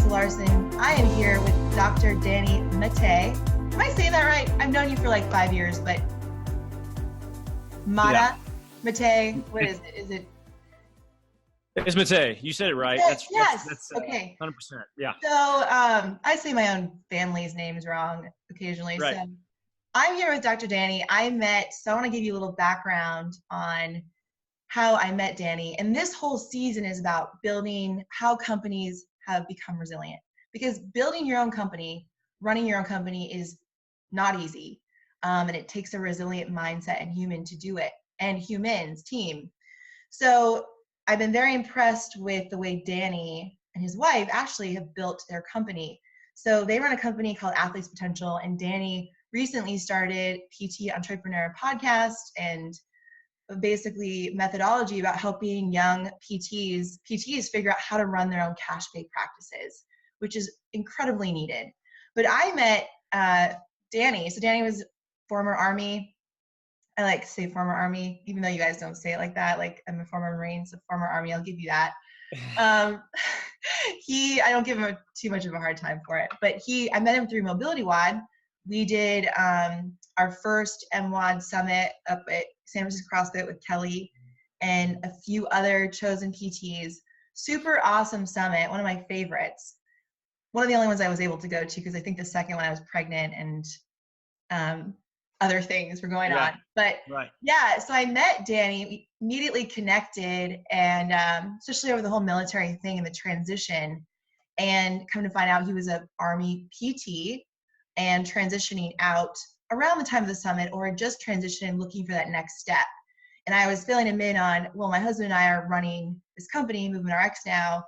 Melissa Larson. I am here with Dr. Danny Matta. Am I saying that right? I've known you for like 5 years, but Matta, Matta, what is it? Is it? It's Matta. You said it right. Yes. Okay. 100%. Yeah. So I say my own family's names wrong occasionally. Right. So I'm here with Dr. Danny. I want to give you a little background on how I met Danny. And this whole season is about building how companies have become resilient. Because building your own company, running your own company is not easy. And it takes a resilient mindset and human to do it. And humans, team. So I've been very impressed with the way Danny and his wife actually have built their company. So they run a company called Athletes Potential, and Danny recently started PT Entrepreneur podcast and basically methodology about helping young PTs figure out how to run their own cash pay practices, which is incredibly needed. But I met Danny. So Danny was former Army. I like to say former Army, even though you guys don't say it like that. Like, I'm a former Marine, so former Army, I'll give you that. I don't give him too much of a hard time for it, but I met him through Mobility WOD. We did our first MWOD summit up at San Francisco CrossFit with Kelly and a few other chosen PTs. Super awesome summit, one of my favorites. One of the only ones I was able to go to because I think the second one I was pregnant and other things were going on. But yeah, so I met Danny, we immediately connected, and especially over the whole military thing and the transition, and come to find out he was an Army PT and transitioning out around the time of the summit, or just transitioning, looking for that next step. And I was filling him in on, well, my husband and I are running this company, Movement RX now,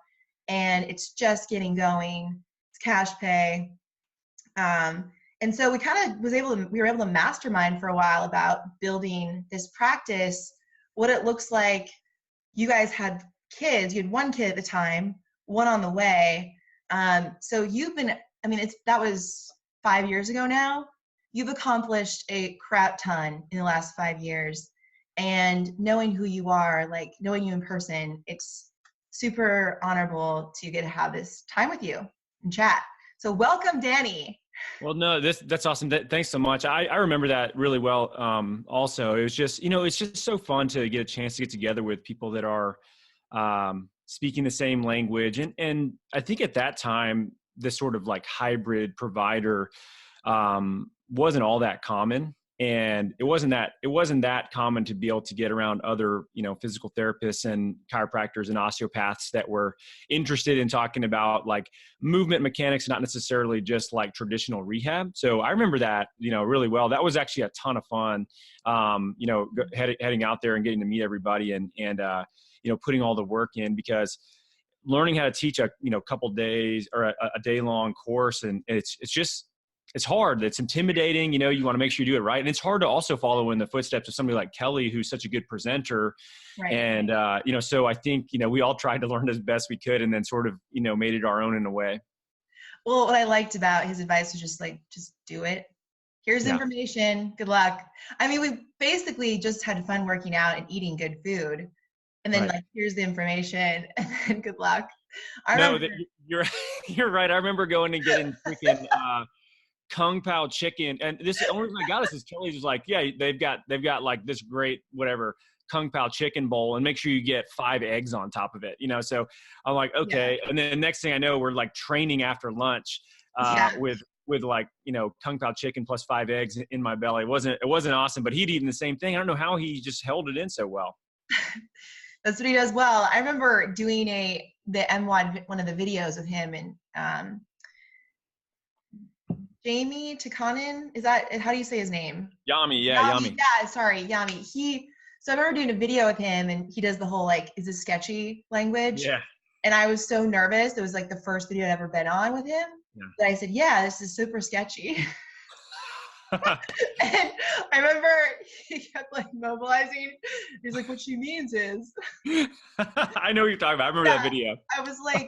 and it's just getting going. It's cash pay. And so we were able to mastermind for a while about building this practice, what it looks like. You guys had kids, you had one kid at the time, one on the way. So that was 5 years ago now. You've accomplished a crap ton in the last 5 years, and knowing who you are, like knowing you in person, it's super honorable to get to have this time with you and chat. So welcome, Danny. Well, no, that's awesome. Thanks so much. I remember that really well. Also, it was just, it's just so fun to get a chance to get together with people that are speaking the same language. And I think at that time, this sort of like hybrid provider wasn't all that common. And it wasn't that common to be able to get around other, physical therapists and chiropractors and osteopaths that were interested in talking about like movement mechanics, not necessarily just like traditional rehab. So I remember that, really well. That was actually a ton of fun, heading out there and getting to meet everybody and putting all the work in, because learning how to teach a couple days or a day long course, and it's hard. It's intimidating. You want to make sure you do it right. And it's hard to also follow in the footsteps of somebody like Kelly, who's such a good presenter. Right. And, so I think, we all tried to learn as best we could, and then sort of, made it our own in a way. Well, what I liked about his advice was just do it. Here's information. Good luck. I mean, we basically just had fun working out and eating good food. And then here's the information, and then good luck. You're right. I remember going and getting freaking, Kung Pao chicken, and this the only reason I got this is Kelly's was like, yeah, they've got like this great whatever Kung Pao chicken bowl, and make sure you get 5 eggs on top of it, So I'm like, okay. Yeah. And then the next thing I know, we're like training after lunch with like Kung Pao chicken plus 5 eggs in my belly. It wasn't awesome, but he'd eaten the same thing. I don't know how he just held it in so well. That's what he does well. I remember doing the MWOD, one of the videos with him, and Jamie Takanen, how do you say his name? Yami, Yami. Yeah, sorry, Yami. So I remember doing a video with him, and he does the whole is this sketchy language? Yeah. And I was so nervous. It was like the first video I'd ever been on with him. Yeah. That I said, yeah, this is super sketchy. And I remember he kept mobilizing. He's like, what she means is. I know what you're talking about. I remember that video. I was like,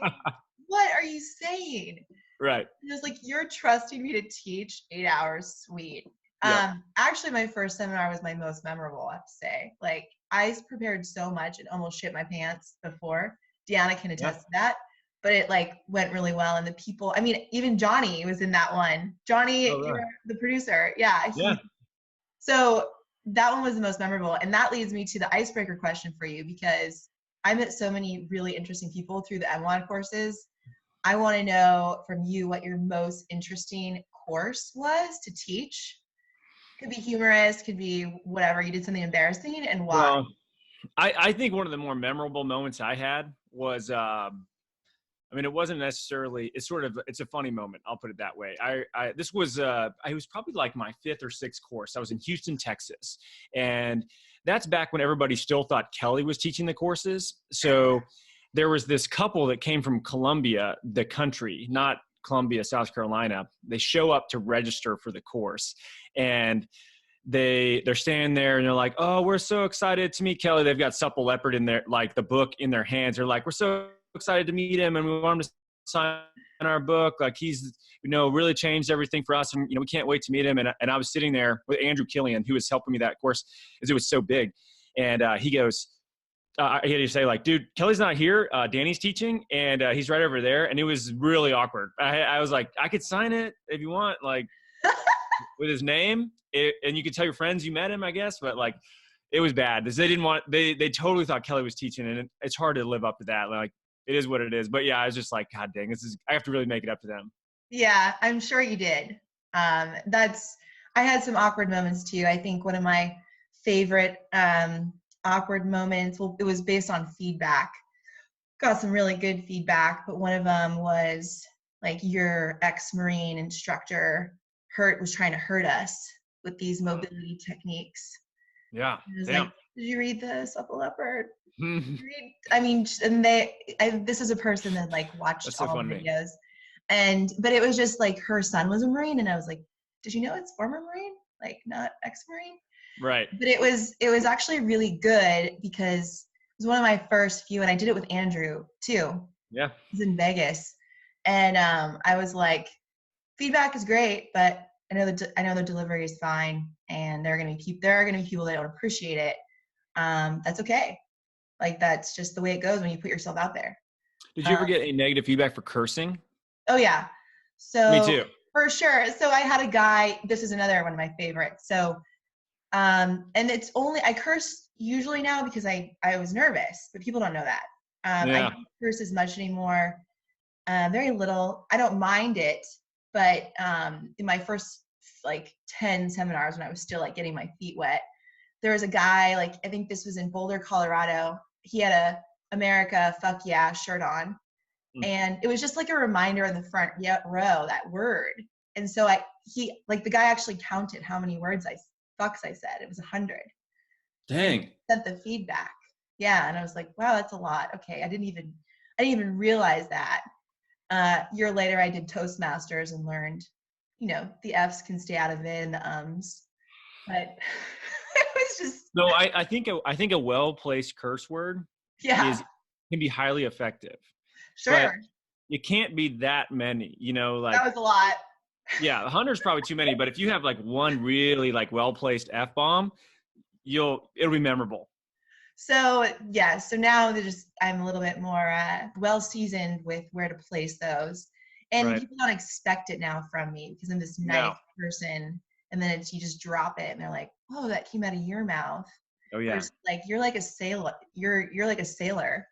what are you saying? Right. It was like, you're trusting me to teach 8 hours, sweet. Yeah. Actually, my first seminar was my most memorable, I have to say. I prepared so much and almost shit my pants before. Deanna can attest to that. but it like went really well. And the people, I mean, even Johnny was in that one. Oh, Johnny, right. the producer. Yeah. Yeah. So that one was the most memorable. And that leads me to the icebreaker question for you, because I met so many really interesting people through the M1 courses. I want to know from you what your most interesting course was to teach. Could be humorous, could be whatever. You did something embarrassing, and why. Well, I think one of the more memorable moments I had was, I mean, it wasn't necessarily, it's a funny moment. I'll put it that way. This was, it was probably like my 5th or 6th course. I was in Houston, Texas. And that's back when everybody still thought Kelly was teaching the courses. So there was this couple that came from Columbia, the country, not Columbia, South Carolina. They show up to register for the course, and they're standing there and they're like, "Oh, we're so excited to meet Kelly." They've got Supple Leopard in their, like, the book in their hands. They're like, "We're so excited to meet him, and we want him to sign our book. Like, he's, really changed everything for us, and we can't wait to meet him." And I was sitting there with Andrew Killian, who was helping me that course, because it was so big. And he goes, he had to say, like, "Dude, Kelly's not here. Danny's teaching, and he's right over there." And it was really awkward. I was like, "I could sign it if you want, like, with his name, and you could tell your friends you met him, I guess." But like, it was bad because they totally thought Kelly was teaching, and it's hard to live up to that. Like, it is what it is. But yeah, I was just like, God dang, I have to really make it up to them. Yeah, I'm sure you did. I had some awkward moments too. I think one of my favorite awkward moments, well, it was based on feedback. Got some really good feedback, but one of them was like, your ex-Marine instructor was trying to hurt us with these mobility techniques. Yeah. I was Damn. like, "Did you read this, Supple Leopard?" I mean, and this is a person that like watched That's so all the funny. videos, but it was just like, her son was a Marine, and I was like, "Did you know it's former Marine, like not ex-Marine?" Right. But it was actually really good, because it was one of my first few, and I did it with Andrew too. Yeah. It was in Vegas, and I was like, feedback is great, but I know the delivery is fine, and there are gonna be people that don't appreciate it. That's okay. Like, that's just the way it goes when you put yourself out there. Did you ever get any negative feedback for cursing? Oh yeah. Me So too. for sure. So I had a guy, this is another one of my favorites. So, and it's only, I curse usually now because I was nervous, but people don't know that. I don't curse as much anymore. Very little. I don't mind it, but in my first like 10 seminars, when I was still like getting my feet wet, there was a guy, like, I think this was in Boulder, Colorado. He had a "America, fuck yeah" shirt on. And it was just like a reminder on the front row, that word. And so the guy actually counted how many fucks I said. It was 100. Dang. And sent the feedback. Yeah. And I was like, wow, that's a lot. Okay. I didn't even realize that. A year later, I did Toastmasters and learned, the F's can stay out of it, and the ums. But it was just. No, I think a well-placed curse word can be highly effective. Sure. But it can't be that many, like. That was a lot. Yeah, 100 is probably too many, but if you have like one really like well-placed F-bomb, it'll be memorable. So yeah, so now I'm a little bit more well-seasoned with where to place those. And people don't expect it now from me, because I'm this nice person, and then you just drop it and they're like, "Oh, that came out of your mouth." Oh yeah. Like, you're like a sailor. You're like a sailor.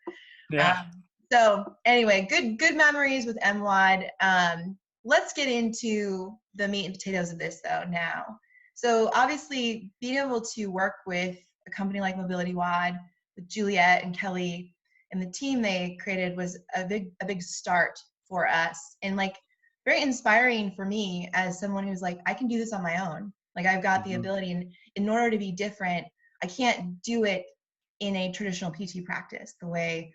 Yeah. So anyway, good memories with MWOD. Let's get into the meat and potatoes of this though now. So obviously, being able to work with a company like Mobility WOD, with Juliet and Kelly and the team they created, was a big start for us, and like very inspiring for me as someone who's like, I can do this on my own. Like, I've got the ability, and in order to be different, I can't do it in a traditional PT practice the way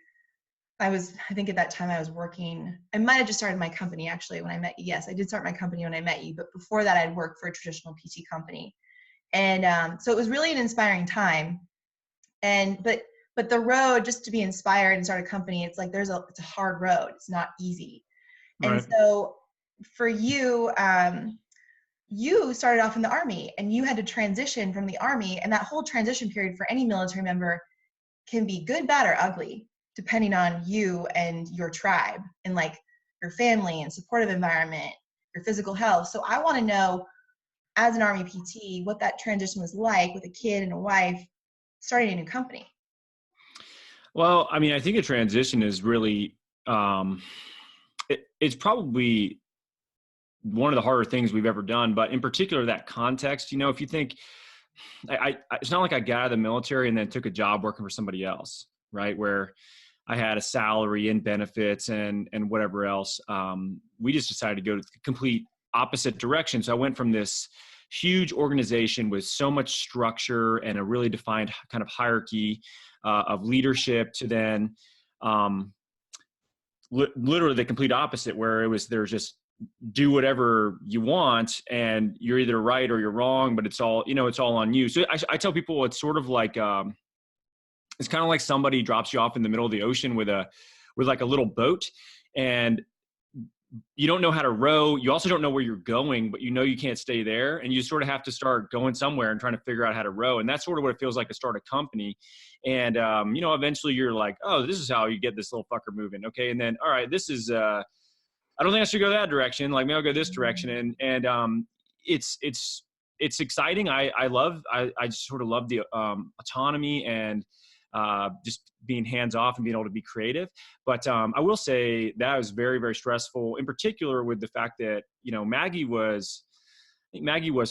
I think at that time I was working. I might have just started my company actually when I met you. Yes, I did start my company when I met you, but before that I'd worked for a traditional PT company. And so it was really an inspiring time. But the road just to be inspired and start a company, it's like it's a hard road. It's not easy. Right. And so for you, you started off in the Army, and you had to transition from the Army, and that whole transition period for any military member can be good, bad, or ugly. depending on you and your tribe and like your family and supportive environment, your physical health. So I want to know, as an Army PT, what that transition was like with a kid and a wife starting a new company. Well, I mean, I think a transition is really, it's probably one of the harder things we've ever done, but in particular that context, if you think, it's not like I got out of the military and then took a job working for somebody else, right? Where I had a salary and benefits and whatever else. We just decided to go to the complete opposite direction. So I went from this huge organization with so much structure and a really defined kind of hierarchy of leadership to then literally the complete opposite, where there's just do whatever you want and you're either right or you're wrong, but it's all on you. So I tell people it's sort of like, it's kind of like somebody drops you off in the middle of the ocean with like a little boat, and you don't know how to row. You also don't know where you're going, but you can't stay there, and you sort of have to start going somewhere and trying to figure out how to row. And that's sort of what it feels like to start a company. And eventually you're like, oh, this is how you get this little fucker moving. Okay. And then, all right, this is I don't think I should go that direction. Like, maybe I'll go this direction. And it's exciting. I just sort of love the autonomy and just being hands off and being able to be creative. But I will say that was very, very stressful, in particular with the fact that, Maggie was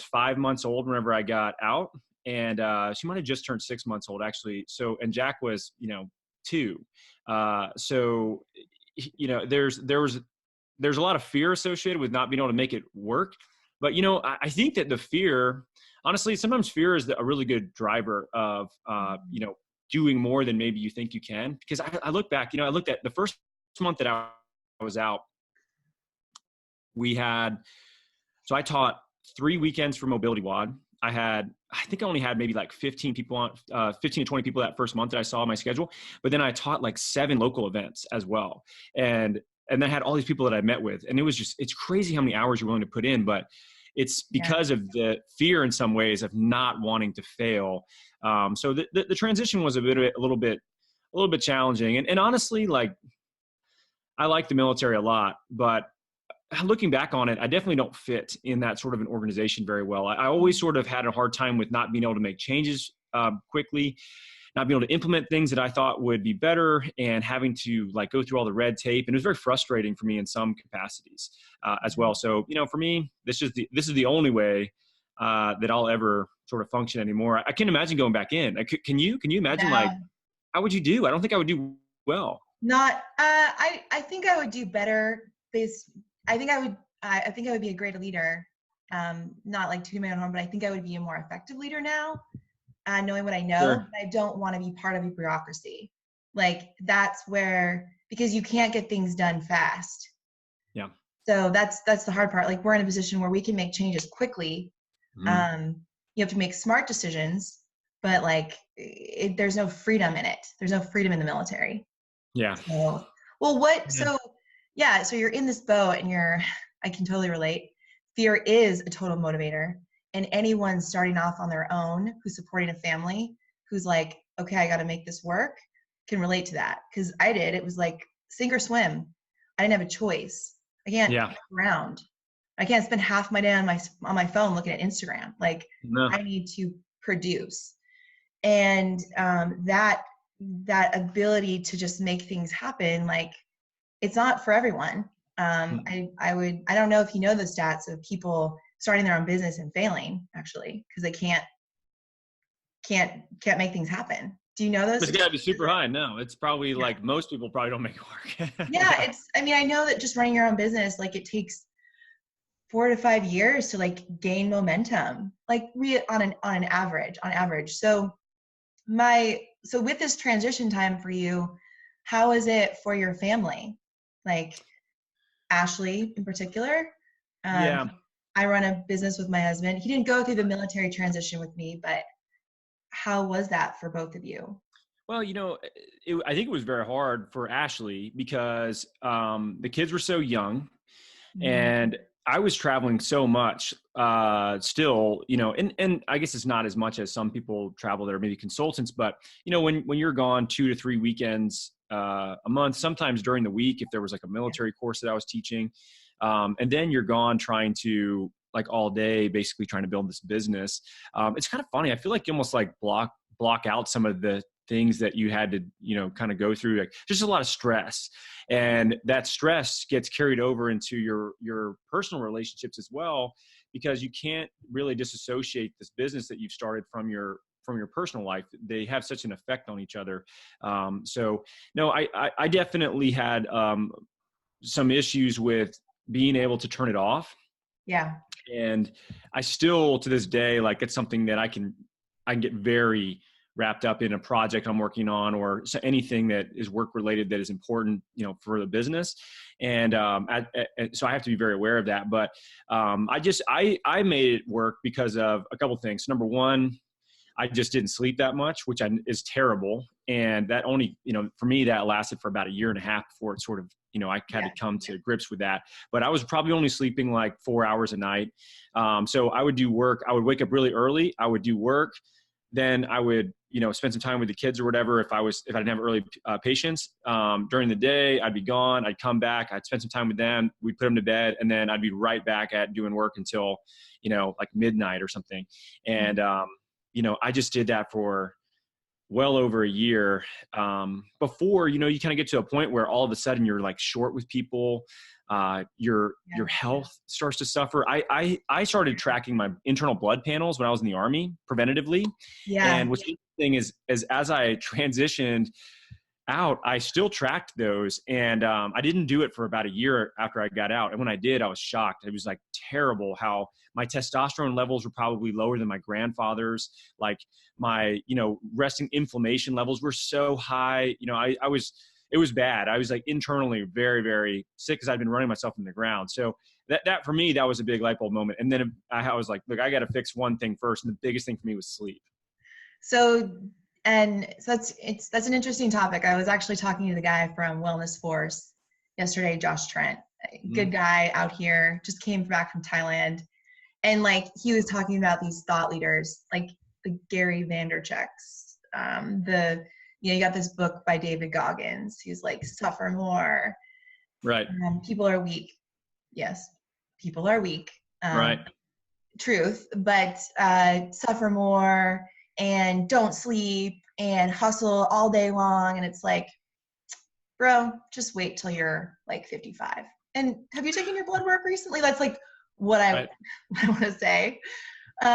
5 months old whenever I got out. And she might've just turned 6 months old actually. So, and Jack was, 2. So, there's a lot of fear associated with not being able to make it work. But, I think that the fear, honestly, sometimes fear is a really good driver of, doing more than maybe you think you can. Because I look back, I looked at the first month that I was out, so I taught 3 weekends for Mobility WOD. I think I only had maybe like 15 to 20 people that first month that I saw on my schedule. But then I taught like 7 local events as well. And then I had all these people that I met with, and it's crazy how many hours you're willing to put in, but it's because of the fear in some ways of not wanting to fail. So the transition was a little bit challenging. And honestly, like, I like the military a lot, but looking back on it, I definitely don't fit in that sort of an organization very well. I always sort of had a hard time with not being able to make changes quickly, not being able to implement things that I thought would be better, and having to like go through all the red tape. And it was very frustrating for me in some capacities as well. So, for me, this is the only way that I'll ever sort of function anymore. I can't imagine going back in. Can you imagine, No. like, how would you do? I don't think I would do well. Not, I think I would do better. I think I would be a great leader. Not like to my own harm, but I think I would be a more effective leader now. Knowing what I know, Sure. I don't want to be part of a bureaucracy. Like, that's because you can't get things done fast. Yeah. So that's the hard part. Like, we're in a position where we can make changes quickly. Mm-hmm. You have to make smart decisions, but like, there's no freedom in it. There's no freedom in the military. Yeah. So, so you're in this boat and I can totally relate. Fear is a total motivator. And anyone starting off on their own who's supporting a family, who's like, okay, I got to make this work, can relate to that. Because I did. It was like sink or swim. I didn't have a choice. I can't get around. I can't spend half my day on my phone looking at Instagram. Like, No. I need to produce. And that ability to just make things happen, like, it's not for everyone. I don't know if you know the stats of people starting their own business and failing, actually, because they can't make things happen. Do you know those? It's got to be super high. No, it's probably like most people probably don't make it work. Yeah, I know that just running your own business, like, it takes 4 to 5 years to like gain momentum, like on average. So with this transition time for you, how is it for your family? Like, Ashley in particular. Yeah. I run a business with my husband. He didn't go through the military transition with me, but how was that for both of you? Well, I think it was very hard for Ashley because the kids were so young, and I was traveling so much still, and I guess it's not as much as some people travel that are maybe consultants, but when you're gone 2 to 3 weekends a month, sometimes during the week if there was like a military course that I was teaching. And then you're gone trying to like all day, basically trying to build this business. It's kind of funny. I feel like you almost like block out some of the things that you had to, kind of go through, like just a lot of stress, and that stress gets carried over into your personal relationships as well, because you can't really disassociate this business that you've started from your personal life. They have such an effect on each other. So no, I definitely had some issues with being able to turn it off. Yeah. And I still, to this day, like it's something that I can get very wrapped up in a project I'm working on, or anything that is work related that is important, for the business. And so I have to be very aware of that. But I made it work because of a couple of things. Number one, I just didn't sleep that much, which is terrible. And that only, for me, that lasted for about a year and a half before it sort of, I had to come to grips with that. But I was probably only sleeping like 4 hours a night. So I would do work. I would wake up really early. I would do work. Then I would, spend some time with the kids or whatever. If I didn't have early patients, during the day, I'd be gone. I'd come back. I'd spend some time with them. We'd put them to bed, and then I'd be right back at doing work until, like midnight or something. And, I just did that for well over a year, before, you kind of get to a point where all of a sudden you're like short with people. Your health starts to suffer. I started tracking my internal blood panels when I was in the Army preventatively. Yeah. And what's interesting is as I transitioned out, I still tracked those. And I didn't do it for about a year after I got out. And when I did, I was shocked. It was like terrible how my testosterone levels were probably lower than my grandfather's. Like my, resting inflammation levels were so high. It was bad. I was like internally very, very sick because I'd been running myself in the ground. So that for me, that was a big light bulb moment. And then I was like, look, I got to fix one thing first. And the biggest thing for me was sleep. So that's an interesting topic. I was actually talking to the guy from Wellness Force yesterday, Josh Trent, good guy out here, just came back from Thailand. And like, he was talking about these thought leaders, like the Gary Vaynerchuk's, you got this book by David Goggins. He's like, suffer more. Right. People are weak. Yes. People are weak. Right. Truth, but suffer more and don't sleep and hustle all day long. And it's like, bro, just wait till you're like 55. And have you taken your blood work recently? That's like what I want to say.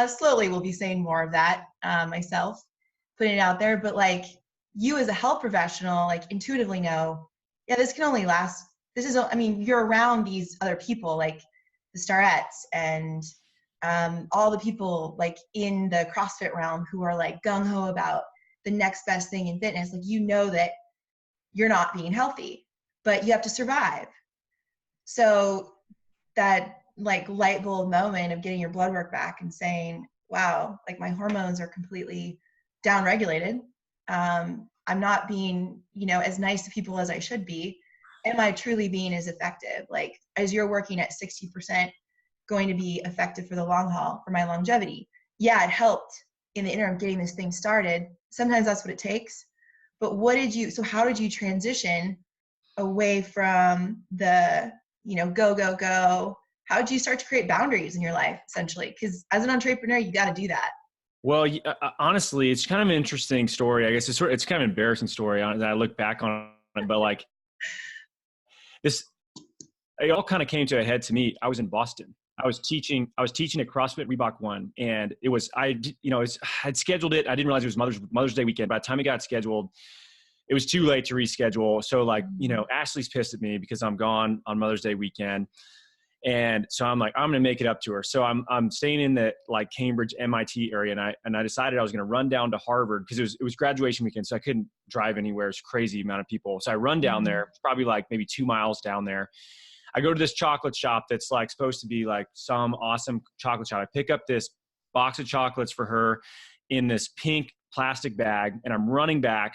Slowly we'll be saying more of that myself, putting it out there. But like, you as a health professional, like intuitively know, this can only last. You're around these other people, like the Starettes and all the people like in the CrossFit realm who are like gung-ho about the next best thing in fitness. Like, that you're not being healthy, but you have to survive. So that like light bulb moment of getting your blood work back and saying, wow, like my hormones are completely downregulated. I'm not being, as nice to people as I should be. Am I truly being as effective? Like, as you're working at 60% going to be effective for the long haul, for my longevity? Yeah, it helped in the interim getting this thing started. Sometimes that's what it takes. But how did you transition away from the, go? How did you start to create boundaries in your life, essentially? Because as an entrepreneur, you got to do that. Well, honestly, it's kind of an interesting story. I guess it's kind of an embarrassing story that I look back on it, but like it all kind of came to a head to me. I was in Boston. I was teaching at CrossFit Reebok 1, and I'd scheduled it. I didn't realize it was Mother's Day weekend. By the time it got scheduled, it was too late to reschedule. So like, Ashley's pissed at me because I'm gone on Mother's Day weekend. And so I'm like, I'm going to make it up to her. So I'm staying in the like Cambridge, MIT area. And I decided I was going to run down to Harvard because it was graduation weekend. So I couldn't drive anywhere. It's a crazy amount of people. So I run down there. It's probably like maybe 2 miles down there. I go to this chocolate shop that's like supposed to be like some awesome chocolate shop. I pick up this box of chocolates for her in this pink plastic bag. And I'm running back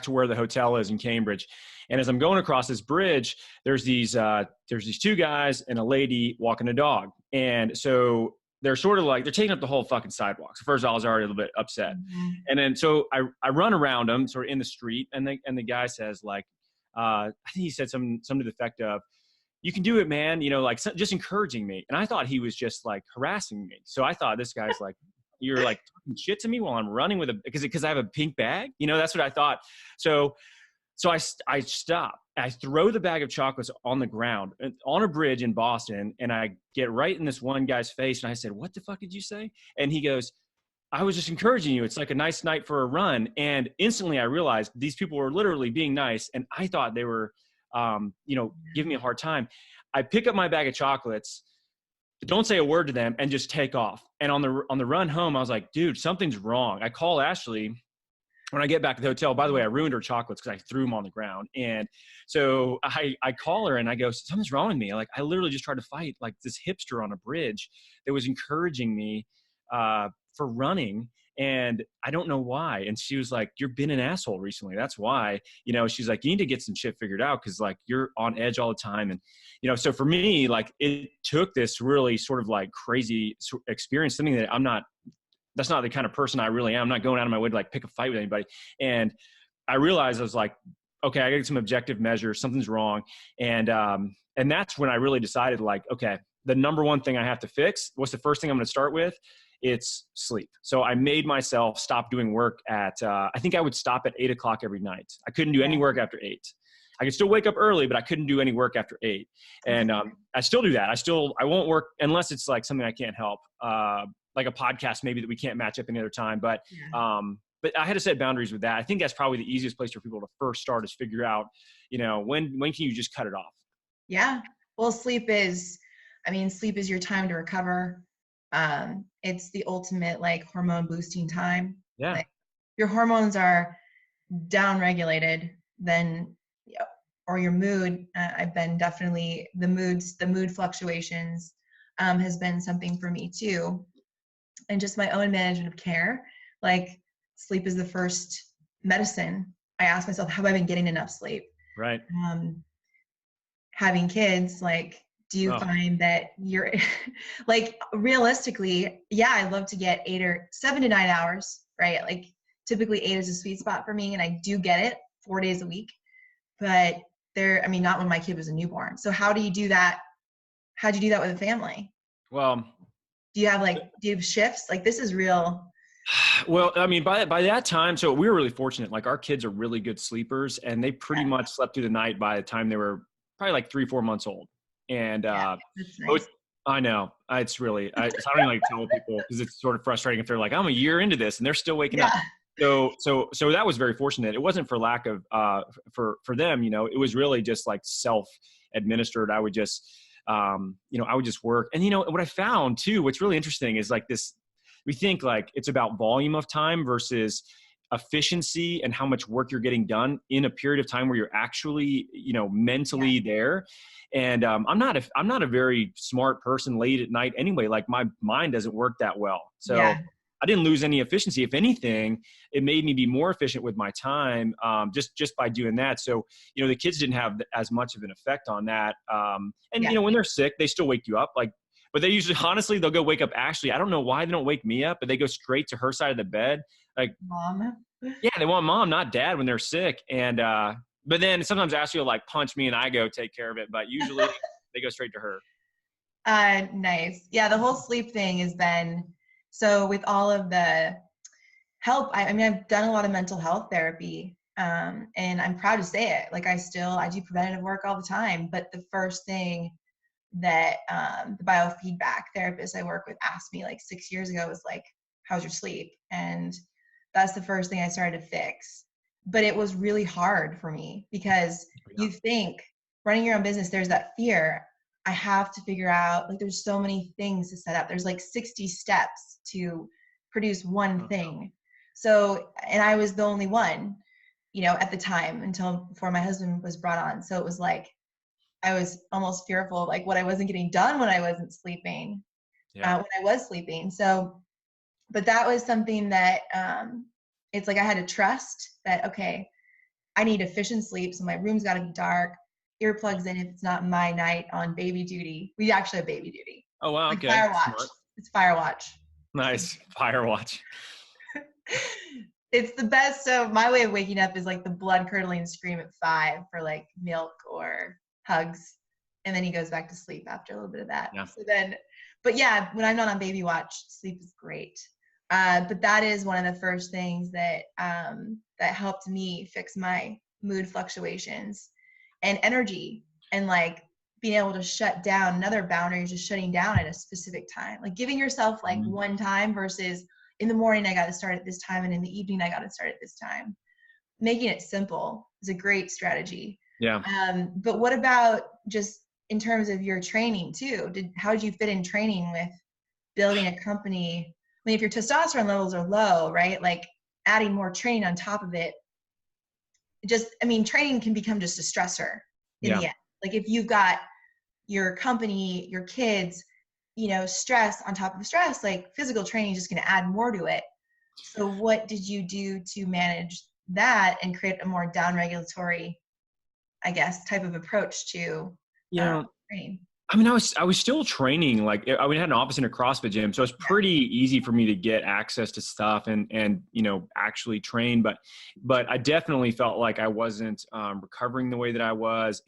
to where the hotel is in Cambridge. And as I'm going across this bridge, there's these two guys and a lady walking a dog. And so they're sort of like, they're taking up the whole fucking sidewalk. So first I was already a little bit upset. Mm-hmm. And then, so I run around them sort of in the street, and the guy says like, I think he said something to the effect of, "You can do it, man." Like just encouraging me. And I thought he was just like harassing me. So I thought, this guy's like, you're like talking shit to me while I'm running with because I have a pink bag. That's what I thought. So I stop. I throw the bag of chocolates on the ground on a bridge in Boston, and I get right in this one guy's face. And I said, "What the fuck did you say?" And he goes, "I was just encouraging you. It's like a nice night for a run." And instantly I realized these people were literally being nice, and I thought they were, giving me a hard time. I pick up my bag of chocolates, don't say a word to them, and just take off. And on the run home, I was like, dude, something's wrong. I call Ashley when I get back to the hotel. By the way, I ruined her chocolates because I threw them on the ground. And so I call her and I go, "Something's wrong with me. Like, I literally just tried to fight like this hipster on a bridge that was encouraging me for running, and I don't know why." And she was like, "You've been an asshole recently. That's why." She's like, "You need to get some shit figured out, because like you're on edge all the time." And so for me, like, it took this really sort of like crazy experience, something that that's not the kind of person I really am. I'm not going out of my way to like pick a fight with anybody. And I realized, I was like, okay, I got to get some objective measures. Something's wrong. And that's when I really decided, like, okay, the number one thing I have to fix, what's the first thing I'm going to start with? It's sleep. So I made myself stop doing work at, I think I would stop at 8:00 every night. I couldn't do any work after 8. I could still wake up early, but I couldn't do any work after 8. And I still do that. I won't work unless it's like something I can't help. Like a podcast maybe that we can't match up any other time. But I had to set boundaries with that. I think that's probably the easiest place for people to first start, is figure out, when can you just cut it off? Yeah. Well, sleep is your time to recover. It's the ultimate like hormone boosting time. Yeah. Like, your hormones are down regulated, then, or your mood. I've been definitely the mood fluctuations has been something for me too. And just my own management of care, like, sleep is the first medicine. I ask myself, have I been getting enough sleep? Right. Having kids, like, do you find that you're like, realistically, yeah, I'd love to get 7 to 9 hours, right? Like, typically 8 is a sweet spot for me, and I do get it 4 days a week, but not when my kid was a newborn. So how do you do that? How'd you do that with a family? Well, do you have shifts? Like, this is real. Well, by that time, so we were really fortunate. Like, our kids are really good sleepers, and they pretty much slept through the night by the time they were probably like 3-4 months old. And that's nice. I know, it's really, I don't even like tell people, because it's sort of frustrating if they're like, I'm a year into this and they're still waking up. So that was very fortunate. It wasn't for lack of, for them, it was really just like self-administered. I would just, I would just work. And, what I found too, what's really interesting is like this, we think like it's about volume of time versus efficiency and how much work you're getting done in a period of time where you're actually, mentally there. And I'm not a very smart person late at night anyway. Like, my mind doesn't work that well. So I didn't lose any efficiency. If anything, it made me be more efficient with my time, just by doing that. So, the kids didn't have as much of an effect on that. When they're sick, they still wake you up. Like, but they usually, honestly, they'll go wake up Ashley. I don't know why they don't wake me up, but they go straight to her side of the bed. Like, Mom. Yeah, they want mom, not dad, when they're sick. And but then sometimes Ashley will like punch me and I go take care of it. But usually they go straight to her. Nice. Yeah, the whole sleep thing has been, so with all of the help, I've done a lot of mental health therapy, and I'm proud to say it. Like, I do preventative work all the time, but the first thing that the biofeedback therapist I work with asked me like 6 years ago was like, how's your sleep? And that's the first thing I started to fix. But it was really hard for me, because you think running your own business, there's that fear. I have to figure out, like, there's so many things to set up. There's like 60 steps to produce one thing. So, and I was the only one, at the time, before my husband was brought on. So it was like, I was almost fearful, like, what I wasn't getting done when I wasn't sleeping, when I was sleeping. So, but that was something that, it's like I had to trust that, okay, I need efficient sleep. So my room's got to be dark, earplugs in if it's not my night on baby duty. We actually have baby duty. Oh, wow. Like, Okay. fire watch. Smart. It's Firewatch. Nice. Firewatch. It's the best. So my way of waking up is like the blood curdling scream at 5 for like milk or hugs. And then he goes back to sleep after a little bit of that. Yeah. So then, but yeah, when I'm not on baby watch, sleep is great. But that is one of the first things that, that helped me fix my mood fluctuations and energy, and like being able to shut down. Another boundary is just shutting down at a specific time, like giving yourself like one time versus in the morning I got to start at this time and in the evening I got to start at this time. Making it simple is a great strategy. Yeah. But what about just in terms of your training too? How did you fit in training with building a company? I mean, if your testosterone levels are low, right? Like adding more training on top of it, training can become just a stressor in the end. Like if you've got your company, your kids, stress on top of stress, like physical training is just going to add more to it. So what did you do to manage that and create a more down-regulatory, I guess, type of approach to training? I mean, I was still training. Like we had an office in a CrossFit gym, so it's pretty easy for me to get access to stuff and actually train. But I definitely felt like I wasn't recovering the way that I was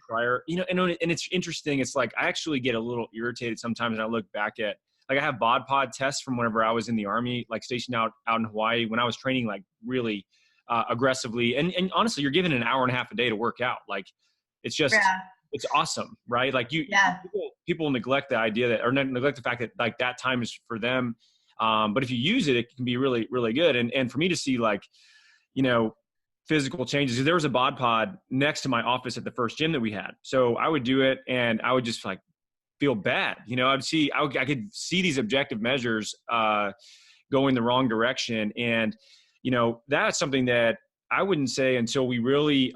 prior. And it's interesting. It's like I actually get a little irritated sometimes, and I look back at like I have bod pod tests from whenever I was in the Army, like stationed out in Hawaii when I was training like really aggressively. And honestly, you're given an hour and a half a day to work out. Like it's just. Yeah. It's awesome, right? Like people neglect the idea that, or neglect the fact that like that time is for them. But if you use it, it can be really, really good. And for me to see like, physical changes, there was a bod pod next to my office at the first gym that we had. So I would do it and I would just like feel bad. I could see these objective measures going the wrong direction. And, that's something that I wouldn't say until we really,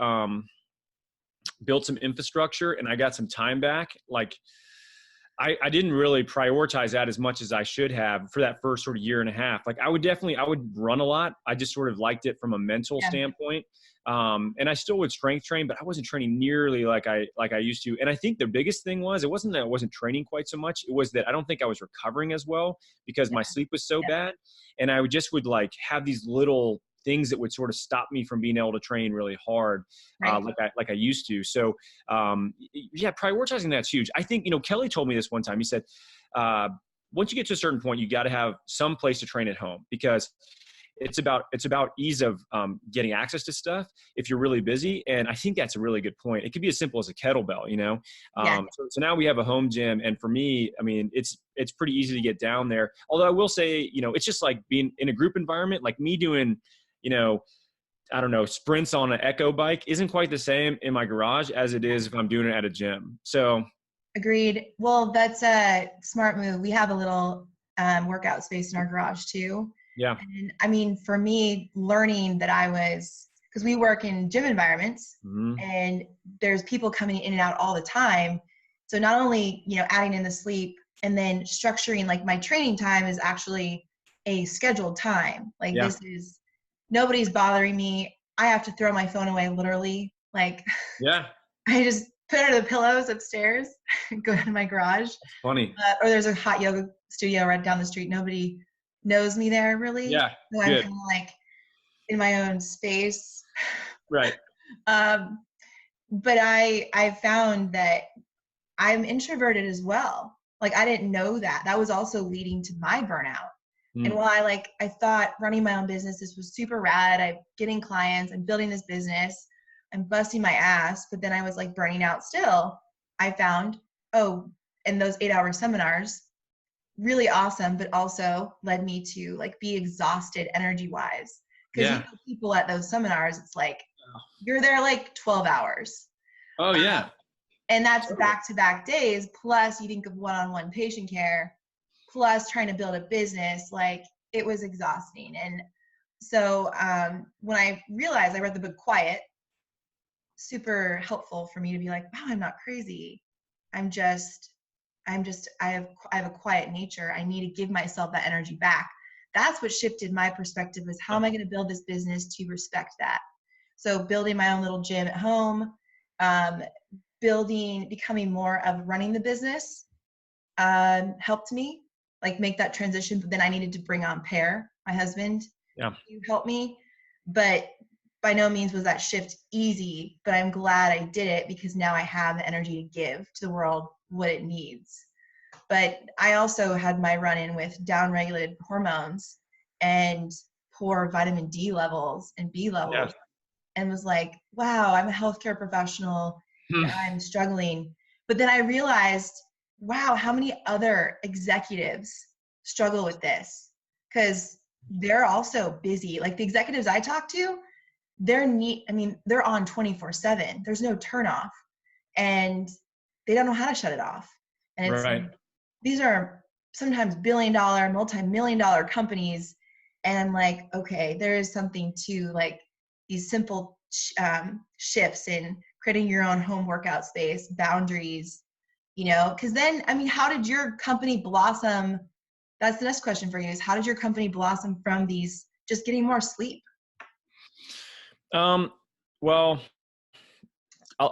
built some infrastructure and I got some time back. Like I didn't really prioritize that as much as I should have for that first sort of year and a half. Like I would run a lot. I just sort of liked it from a mental standpoint. And I still would strength train, but I wasn't training nearly like I used to. And I think the biggest thing it wasn't that I wasn't training quite so much. It was that I don't think I was recovering as well because my sleep was so bad. And I would like have these little things that would sort of stop me from being able to train really hard, like I used to. So, prioritizing that's huge. I think, Kelly told me this one time. He said, once you get to a certain point, you got to have some place to train at home because it's about ease of getting access to stuff if you're really busy. And I think that's a really good point. It could be as simple as a kettlebell, So now we have a home gym. And for me, I mean, it's pretty easy to get down there. Although I will say, it's just like being in a group environment, like me doing, I don't know, sprints on an Echo bike isn't quite the same in my garage as it is if I'm doing it at a gym. So. Agreed. Well, that's a smart move. We have a little workout space in our garage too. Yeah. And I mean, for me, learning that because we work in gym environments and there's people coming in and out all the time. So not only, adding in the sleep and then structuring, like my training time is actually a scheduled time. Like this is, nobody's bothering me. I have to throw my phone away literally. Like, I just put it under the pillows upstairs and go down to my garage. That's funny. Or there's a hot yoga studio right down the street. Nobody knows me there really. Yeah. So I'm kind of like in my own space. Right. But I found that I'm introverted as well. Like I didn't know that. That was also leading to my burnout. And while I thought running my own business, this was super rad. I'm getting clients, I'm building this business, I'm busting my ass, but then I was like burning out still. I found, and those 8-hour seminars, really awesome, but also led me to like be exhausted energy wise. Because people at those seminars, it's like, you're there like 12 hours. Oh yeah. And that's back-to-back days. Plus you think of one-on-one patient care, plus trying to build a business. Like it was exhausting. And so when I realized, I read the book Quiet, super helpful for me to be like, wow, I'm not crazy. I have a quiet nature. I need to give myself that energy back. That's what shifted my perspective, was how am I going to build this business to respect that? So building my own little gym at home, becoming more of running the business helped me. like make that transition. But then I needed to bring on Pear, my husband, Yeah. to help me. But by no means was that shift easy, but I'm glad I did it because now I have the energy to give to the world what it needs. But I also had my run-in with downregulated hormones and poor vitamin D levels and B Yeah. levels, and was like, wow, I'm a healthcare professional and Hmm. I'm struggling. But then I realized, wow, how many other executives struggle with this? Because they're also busy. Like the executives I talk to, they're on 24/7. There's no turn off, and they don't know how to shut it off. And it's Right. like, these are sometimes billion-dollar, multi-million-dollar companies. And I'm like, okay, there is something to like these simple shifts in creating your own home workout space, boundaries, because then, I mean, how did your company blossom? That's the next question for you, is how did your company blossom from these just getting more sleep? Well, a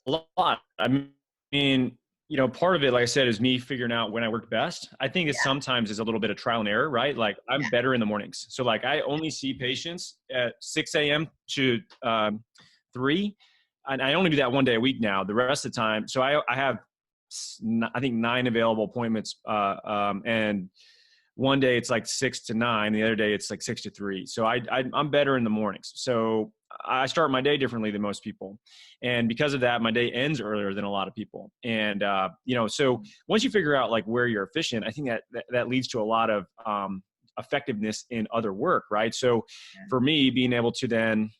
lot. I mean, part of it, like I said, is me figuring out when I work best. I think it Yeah, sometimes is a little bit of trial and error, right? Like I'm yeah, better in the mornings. So like I only see patients at 6 a.m. to 3. And I only do that one day a week now. The rest of the time, so I have, I think 9 available appointments. And one day it's like 6 to 9. The other day it's like 6 to 3. So I'm better in the mornings. So I start my day differently than most people. And because of that, my day ends earlier than a lot of people. And, so once you figure out like where you're efficient, I think that leads to a lot of effectiveness in other work. Right. So for me, being able to then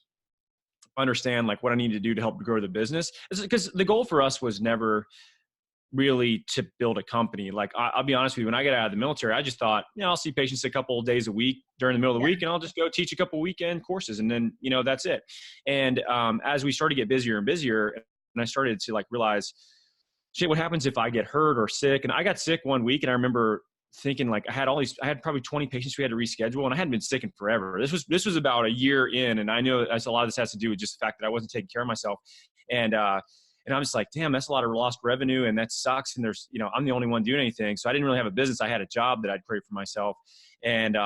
understand like what I need to do to help grow the business, because the goal for us was never really to build a company. Like I'll be honest with you, when I got out of the military, I just thought, I'll see patients a couple of days a week during the middle of the yeah, week, and I'll just go teach a couple of weekend courses, and then that's it. And as we started to get busier and busier, and I started to like realize, shit, what happens if I get hurt or sick? And I got sick one week, and I remember thinking like I had probably 20 patients we had to reschedule, and I hadn't been sick in forever. This was about a year in, and I know a lot of this has to do with just the fact that I wasn't taking care of myself. And I'm just like, damn, that's a lot of lost revenue, and that sucks. And there's, I'm the only one doing anything. So I didn't really have a business. I had a job that I'd create for myself. And,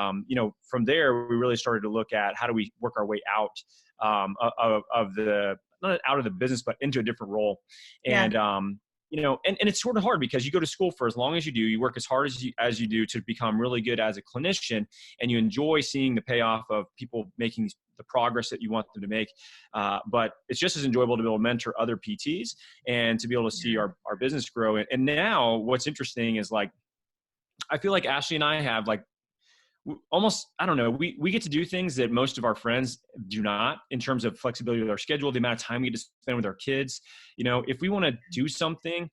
from there, we really started to look at how do we work our way out of the, not out of the business, but into a different role. yeah, And, and it's sort of hard because you go to school for as long as you do, you work as hard as you do to become really good as a clinician, and you enjoy seeing the payoff of people making the progress that you want them to make. But it's just as enjoyable to be able to mentor other PTs and to be able to see our business grow. And now what's interesting is like, I feel like Ashley and I have like almost, I don't know, we get to do things that most of our friends do not, in terms of flexibility with our schedule, the amount of time we get to spend with our kids. If we want to do something,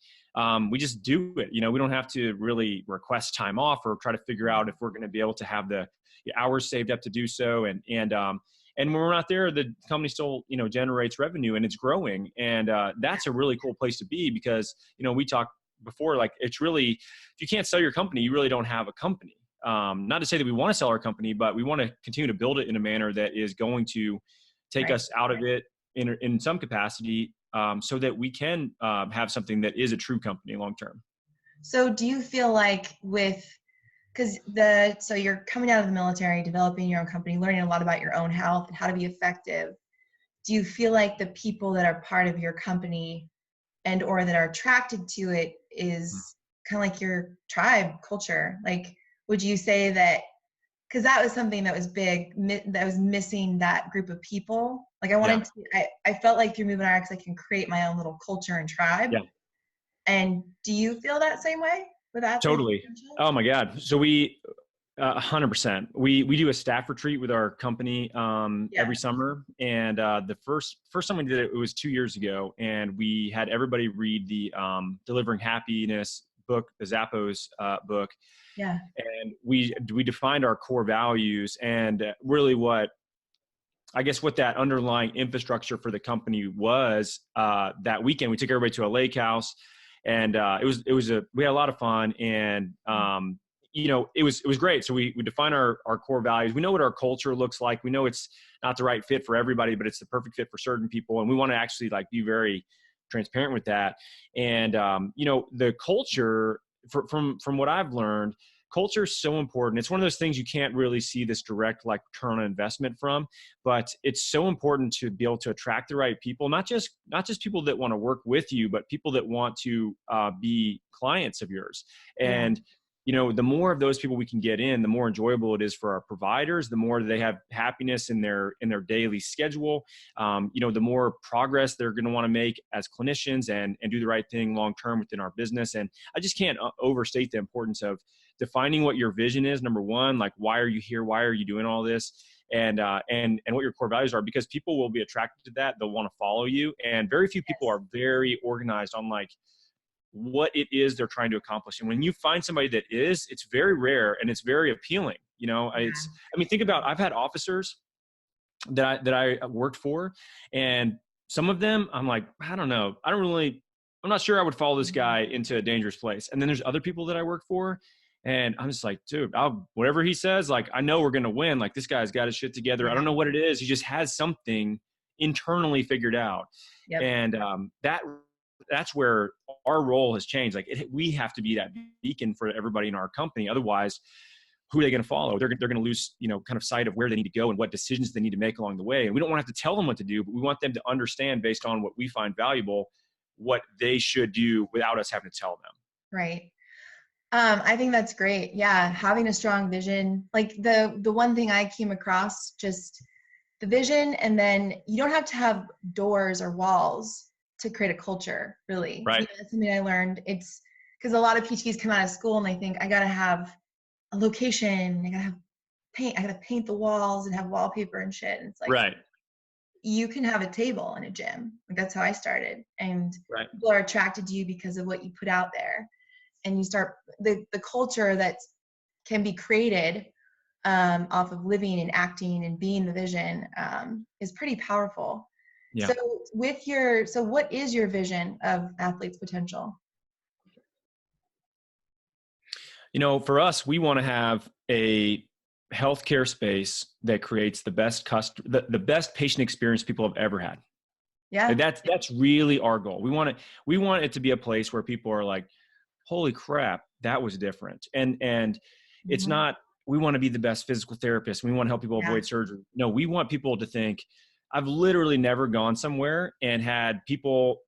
we just do it. We don't have to really request time off or try to figure out if we're going to be able to have the hours saved up to do so. And when we're not there, the company still, generates revenue and it's growing. And that's a really cool place to be because, we talked before, like it's really, if you can't sell your company, you really don't have a company. Not to say that we want to sell our company, but we want to continue to build it in a manner that is going to take right. us out of it in some capacity, so that we can have something that is a true company long term. So do you feel like so you're coming out of the military, developing your own company, learning a lot about your own health and how to be effective. Do you feel like the people that are part of your company and or that are attracted to it is kind of like your tribe culture? Like, would you say that, because that was something that was big, that was missing that group of people. Like Yeah. I felt like through Movement RX, I can create my own little culture and tribe. Yeah. And do you feel that same way with athletes? Totally. Oh my God. So 100%. We do a staff retreat with our company Yeah. every summer, and the first time we did it, it was 2 years ago, and we had everybody read the Delivering Happiness book, the Zappos book, Yeah. and we defined our core values and really what that underlying infrastructure for the company was. That weekend, we took everybody to a lake house, and we had a lot of fun, and it was great. So we define our core values. We know what our culture looks like. We know it's not the right fit for everybody, but it's the perfect fit for certain people, and we want to actually like be very transparent with that. And the culture, from what I've learned, culture is so important. It's one of those things you can't really see this direct like return on investment from, but it's so important to be able to attract the right people, not just people that want to work with you, but people that want to be clients of yours. Yeah. And you know, the more of those people we can get in, the more enjoyable it is for our providers, the more they have happiness in their daily schedule. You know, the more progress they're going to want to make as clinicians and do the right thing long term within our business. And I just can't overstate the importance of defining what your vision is. Number one, like, why are you here? Why are you doing all this? And what your core values are, because people will be attracted to that. They'll want to follow you. And very few people are very organized on like what it is they're trying to accomplish. And when you find somebody that is, it's very rare and it's very appealing. You know, I mean, think about, I've had officers that I worked for, and some of them I'm like, I don't know. I'm not sure I would follow this guy into a dangerous place. And then there's other people that I work for, and I'm just like, dude, whatever he says, like, I know we're going to win. Like, this guy's got his shit together. I don't know what it is. He just has something internally figured out. Yep. And that's where our role has changed. Like, we have to be that beacon for everybody in our company. Otherwise, who are they going to follow? They're going to lose, you know, kind of sight of where they need to go and what decisions they need to make along the way. And we don't want to have to tell them what to do, but we want them to understand, based on what we find valuable, what they should do without us having to tell them. Right. I think that's great. Yeah. Having a strong vision. Like the one thing I came across, just the vision, and then you don't have to have doors or walls to create a culture, really. Right. You know, that's something I learned. It's because a lot of PTs come out of school and they think, I got to have a location, I got to have paint, I got to paint the walls and have wallpaper and shit. And it's like, right. You can have a table in a gym. Like, that's how I started. And people are attracted to you because of what you put out there. And you start the culture that can be created off of living and acting and being the vision is pretty powerful. Yeah. So what is your vision of Athletes Potential? You know, for us, we want to have a healthcare space that creates the best the best patient experience people have ever had. Yeah. And that's really our goal. We want it to be a place where people are like, holy crap, that was different. And it's not, we want to be the best physical therapist. We want to help people avoid surgery. No, we want people to think, I've literally never gone somewhere and had people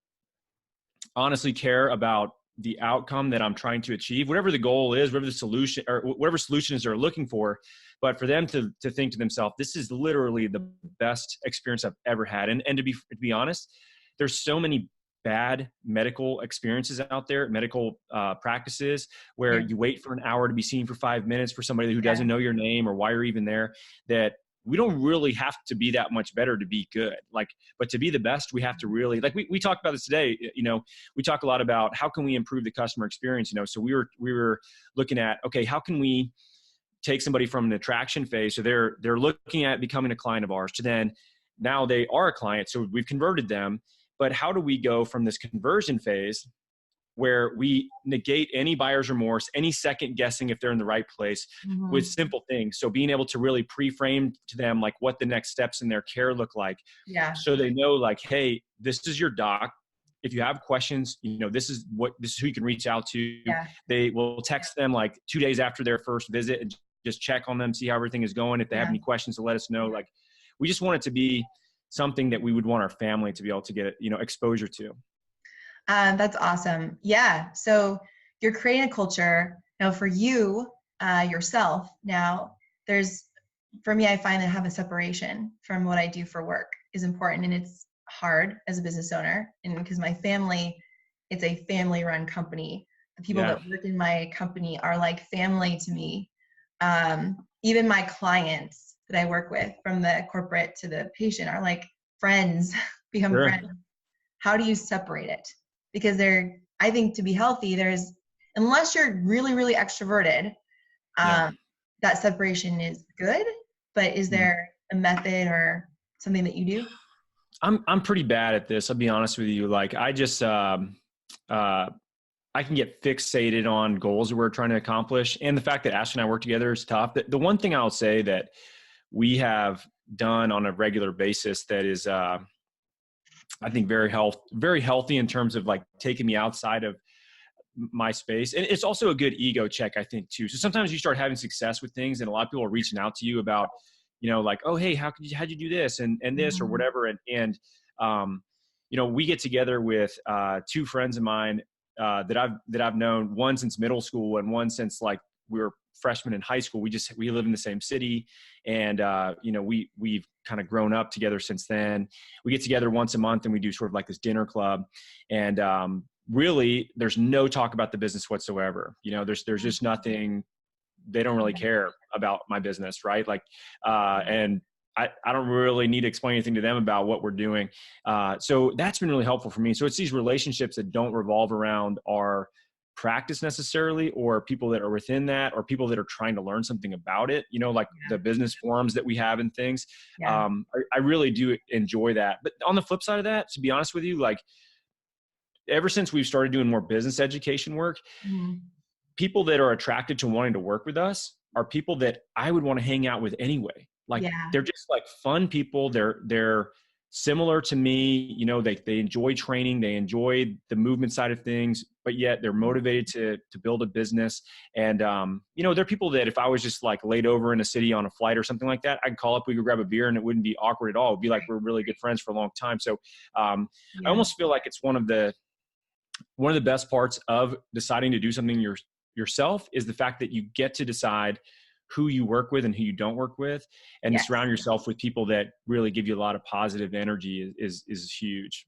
honestly care about the outcome that I'm trying to achieve, whatever the goal is, whatever the solution or whatever solutions they're looking for. But for them to think to themselves, this is literally the best experience I've ever had. And to be honest, there's so many bad medical experiences out there, medical practices where you wait for an hour to be seen for 5 minutes for somebody who doesn't know your name or why you're even there, that we don't really have to be that much better to be good. Like, but to be the best, we have to really, like, we talked about this today, you know, we talk a lot about how can we improve the customer experience, you know? So we were looking at, okay, how can we take somebody from an attraction phase? So they're looking at becoming a client of ours to then now they are a client. So we've converted them, but how do we go from this conversion phase where we negate any buyer's remorse, any second guessing if they're in the right place with simple things. So being able to really pre-frame to them, like, what the next steps in their care look like. Yeah. So they know, like, hey, this is your doc. If you have questions, you know, this is who you can reach out to. Yeah. They will text them like 2 days after their first visit and just check on them, see how everything is going. If they have any questions, to let us know. Like, we just want it to be something that we would want our family to be able to get, you know, exposure to. That's awesome. Yeah. So you're creating a culture now for you, yourself. Now for me, I find that have a separation from what I do for work is important. And it's hard as a business owner. And because my family, it's a family run company. The people that work in my company are like family to me. Even my clients that I work with, from the corporate to the patient, are like friends, become friends. How do you separate it? Because I think to be healthy, unless you're really, really extroverted, that separation is good. But is there a method or something that you do? I'm pretty bad at this. I'll be honest with you. Like, I just, I can get fixated on goals that we're trying to accomplish. And the fact that Ashley and I work together is tough. The one thing I'll say that we have done on a regular basis that is, I think very healthy in terms of like taking me outside of my space. And it's also a good ego check, I think, too. So sometimes you start having success with things and a lot of people are reaching out to you about, like, oh, hey, how'd you do this and this or Mhm. whatever. We get together with two friends of mine that I've known, one since middle school and one since like we were freshmen in high school. We live in the same city, and we've kind of grown up together since then. We get together once a month and we do sort of like this dinner club, and really there's no talk about the business whatsoever. There's just nothing. They don't really care about my business, right? Like, and I don't really need to explain anything to them about what we're doing. So that's been really helpful for me. So it's these relationships that don't revolve around our practice necessarily, or people that are within that, or people that are trying to learn something about it, like the business forums that we have and things. Yeah. I really do enjoy that. But on the flip side of that, to be honest with you, like ever since we've started doing more business education work, Mhm. people that are attracted to wanting to work with us are people that I would want to hang out with anyway. Like Yeah. they're just like fun people. They're similar to me. They enjoy training. They enjoy the movement side of things, but yet they're motivated to build a business. And, they're people that if I was just like laid over in a city on a flight or something like that, I'd call up, we could grab a beer and it wouldn't be awkward at all. It'd be like, we're really good friends for a long time. So I Yeah. almost feel like it's one of the best parts of deciding to do something yourself is the fact that you get to decide who you work with and who you don't work with, and to Yes. surround yourself with people that really give you a lot of positive energy is huge.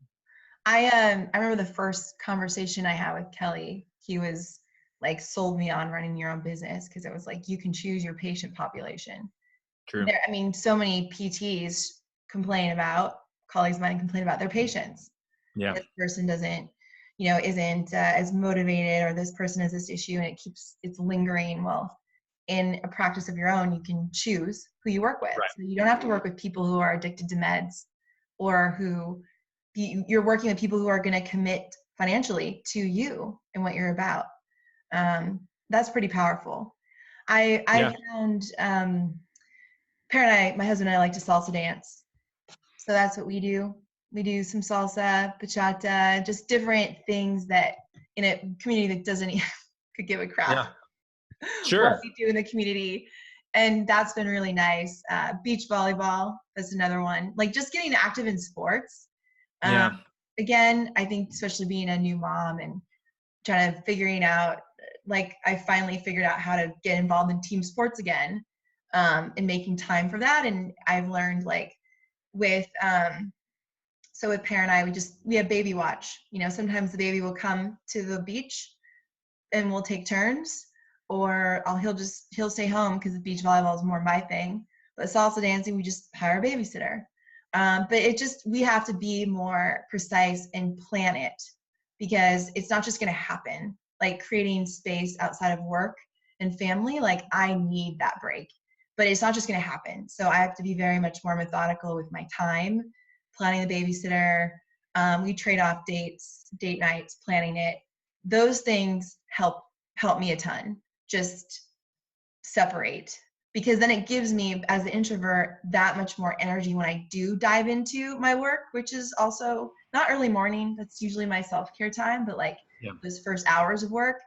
I remember the first conversation I had with Kelly. He was like sold me on running your own business because it was like you can choose your patient population. True. So many PTs colleagues of mine complain about their patients. Yeah. This person isn't as motivated, or this person has this issue, and it's lingering. Well, in a practice of your own, you can choose who you work with. Right. So you don't have to work with people who are addicted to meds, or you're working with people who are going to commit financially to you and what you're about. That's pretty powerful. I found my husband and I like to salsa dance. So that's what we do. We do some salsa, bachata, just different things that in a community that doesn't could give a crap Yeah. what Sure. we do in the community. And that's been really nice. Beach volleyball, that's another one. Like just getting active in sports. Yeah. Again, I think especially being a new mom and trying to figuring out, like I finally figured out how to get involved in team sports again, and making time for that. And I've learned like with Per and I, we have baby watch. Sometimes the baby will come to the beach and we'll take turns, or he'll stay home because the beach volleyball is more my thing. But salsa dancing, we just hire a babysitter. But we have to be more precise and plan it, because it's not just going to happen. Like creating space outside of work and family, like I need that break, but it's not just going to happen. So I have to be very much more methodical with my time, planning the babysitter. We trade off date nights, planning it. Those things help me a ton. Just separate, because then it gives me, as an introvert, that much more energy when I do dive into my work, which is also not early morning. That's usually my self-care time, but like those first hours of work,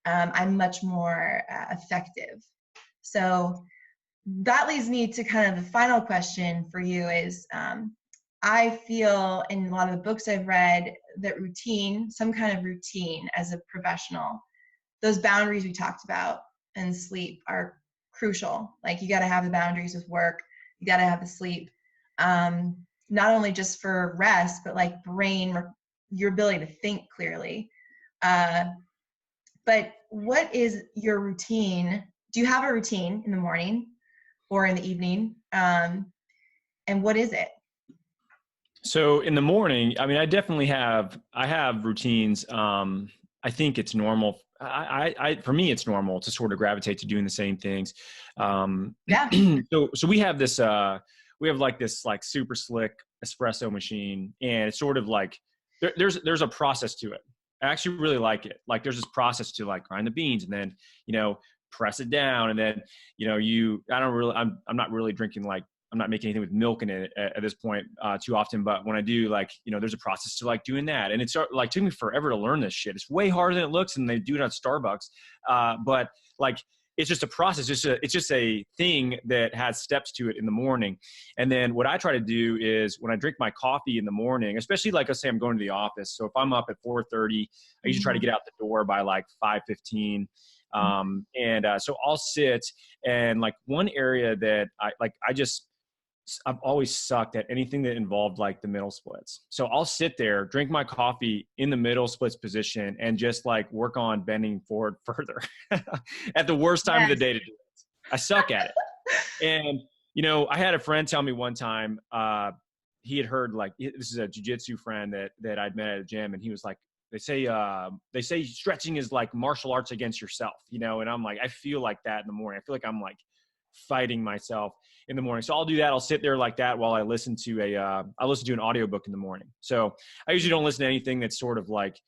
I'm much more effective. So that leads me to kind of the final question for you is, I feel in a lot of the books I've read that some kind of routine as a professional, those boundaries we talked about and sleep are crucial. Like you got to have the boundaries with work, you got to have the sleep, not only just for rest, but like your ability to think clearly. But what is your routine? Do you have a routine in the morning or in the evening? And what is it? So in the morning, I mean, I have routines. I think it's normal. For me, it's normal to sort of gravitate to doing the same things. Yeah. So we have this like super slick espresso machine, and it's sort of like, there's a process to it. I actually really like it. Like there's this process to like grind the beans and then, press it down. And then, I'm not really drinking like I'm not making anything with milk in it at this point too often, but when I do, like, you know, there's a process to like doing that. And it's like, took me forever to learn this shit. It's way harder than it looks, and they do it at Starbucks. But like, it's just a process. It's just a thing that has steps to it in the morning. And then what I try to do is when I drink my coffee in the morning, especially like I say, I'm going to the office. So if I'm up at 4:30, I usually try to get out the door by like 5:15. So I'll sit, and like one area that I've always sucked at anything that involved like the middle splits. So I'll sit there, drink my coffee in the middle splits position, and just like work on bending forward further at the worst time of the day to do it. I suck at it. And, you know, I had a friend tell me one time, he had heard, like, this is a jiu-jitsu friend that I'd met at a gym, and he was like, they say stretching is like martial arts against yourself, you know? And I'm like, I feel like that in the morning. I feel like I'm like fighting myself in the morning. So I'll do that. I'll sit there like that while I listen to I listen to an audiobook in the morning. So I usually don't listen to anything that's sort of like,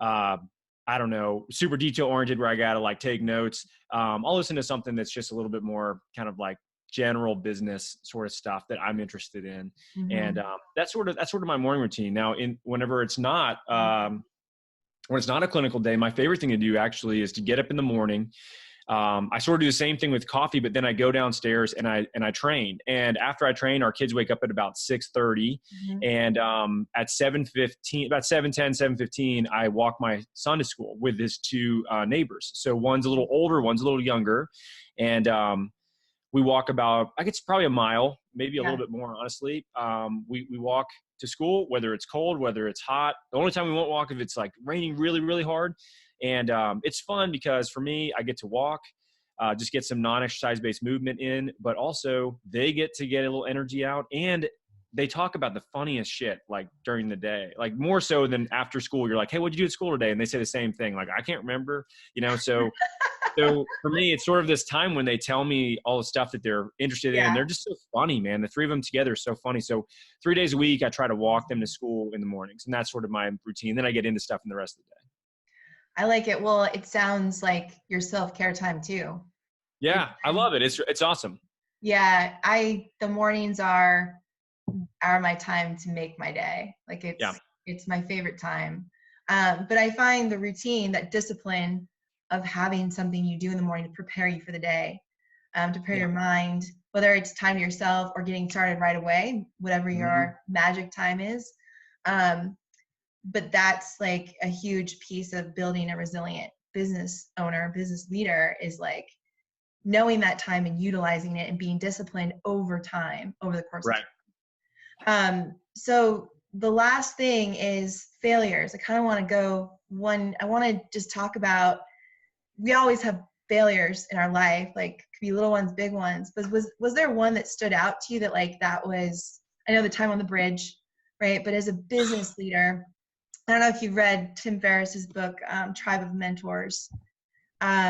I don't know, super detail oriented where I got to like take notes. I'll listen to something that's just a little bit more kind of like general business sort of stuff that I'm interested in. And that's sort of my morning routine. Now, whenever it's not, when it's not a clinical day, my favorite thing to do actually is to get up in the morning. I sort of do the same thing with coffee, but then I go downstairs and I train. And after I train, our kids wake up at about 6:30, and at 7:15, about 7:10, 7:15, I walk my son to school with his two neighbors. So one's a little older, one's a little younger, and we walk about, I guess probably a mile, maybe a little bit more, honestly. We walk to school, whether it's cold, whether it's hot. The only time we won't walk if it's like raining really, really hard. And it's fun because for me, I get to walk, just get some non-exercise based movement in, but also they get to get a little energy out, and they talk about the funniest shit like during the day, like more so than after school. You're like, hey, what'd you do at school today? And they say the same thing. Like, I can't remember, you know? So for me, it's sort of this time when they tell me all the stuff that they're interested in, and they're just so funny, man. The three of them together are so funny. So 3 days a week, I try to walk them to school in the mornings, and that's sort of my routine. Then I get into stuff in the rest of the day. I like it. Well, it sounds like your self-care time too. Yeah, I love it. It's awesome. Yeah, the mornings are my time to make my day. Like it's my favorite time. But I find the routine, that discipline of having something you do in the morning to prepare you for the day, to prepare your mind, whether it's time to yourself or getting started right away, whatever your magic time is. But that's like a huge piece of building a resilient business owner, business leader, is like knowing that time and utilizing it and being disciplined over time, over the course of time. So the last thing is failures. I kind of want to I want to just talk about, we always have failures in our life, like could be little ones, big ones, but was there one that stood out to you that like, that was, I know the time on the bridge, right? But as a business leader, I don't know if you've read Tim Ferriss's book, Tribe of Mentors,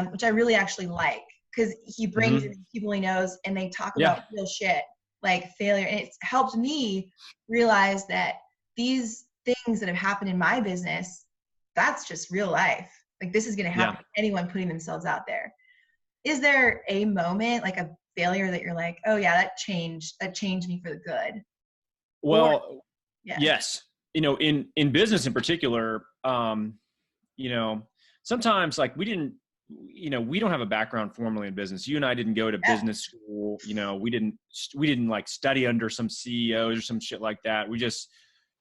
which I really actually like, because he brings in people he knows and they talk about real shit, like failure. And it's helped me realize that these things that have happened in my business, that's just real life. Like, this is going to happen to anyone putting themselves out there. Is there a moment, like a failure, that you're like, oh yeah, that changed me for the good? Well, yes. You know, in business in particular, you know, sometimes like we don't have a background formally in business. You and I didn't go to business school. You know, we didn't like study under some CEOs or some shit like that. We just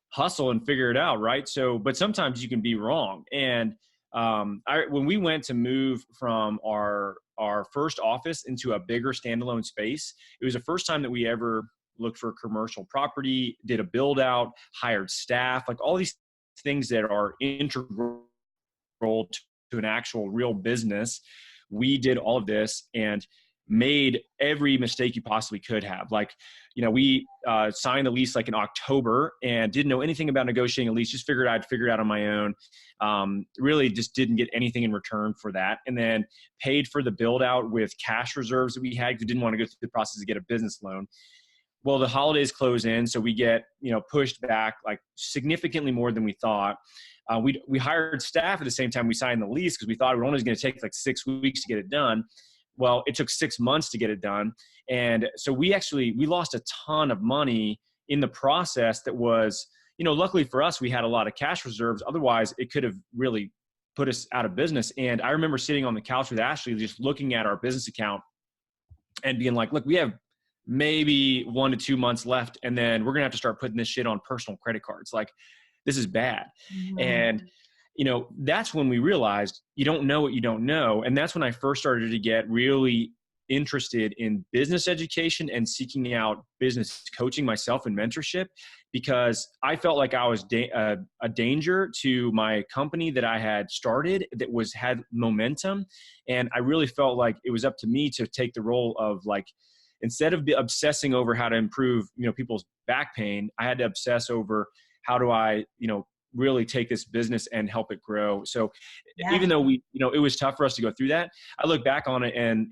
hustle and figure it out. Right. So, but sometimes you can be wrong. And when we went to move from our first office into a bigger standalone space, it was the first time that we ever looked for commercial property, did a build out, hired staff, like all these things that are integral to an actual real business. We did all of this and made every mistake you possibly could have. Like, you know, we signed the lease like in October and didn't know anything about negotiating a lease, just figured I'd figure it out on my own. Really just didn't get anything in return for that. And then paid for the build out with cash reserves that we had, because we didn't want to go through the process to get a business loan. Well, the holidays close in, so we get, you know, pushed back like significantly more than we thought. We hired staff at the same time we signed the lease, because we thought it was only going to take like 6 weeks to get it done. Well, it took 6 months to get it done. And so we lost a ton of money in the process. That was, luckily for us, we had a lot of cash reserves. Otherwise it could have really put us out of business. And I remember sitting on the couch with Ashley, just looking at our business account and being like, look, we have maybe 1 to 2 months left. And then we're going to have to start putting this shit on personal credit cards. Like, this is bad. Mm-hmm. And, that's when we realized you don't know what you don't know. And that's when I first started to get really interested in business education and seeking out business coaching myself and mentorship, because I felt like I was a danger to my company that I had started that had momentum. And I really felt like it was up to me to take the role of, like, instead of obsessing over how to improve, people's back pain, I had to obsess over how do I, really take this business and help it grow. So even though it was tough for us to go through that, I look back on it and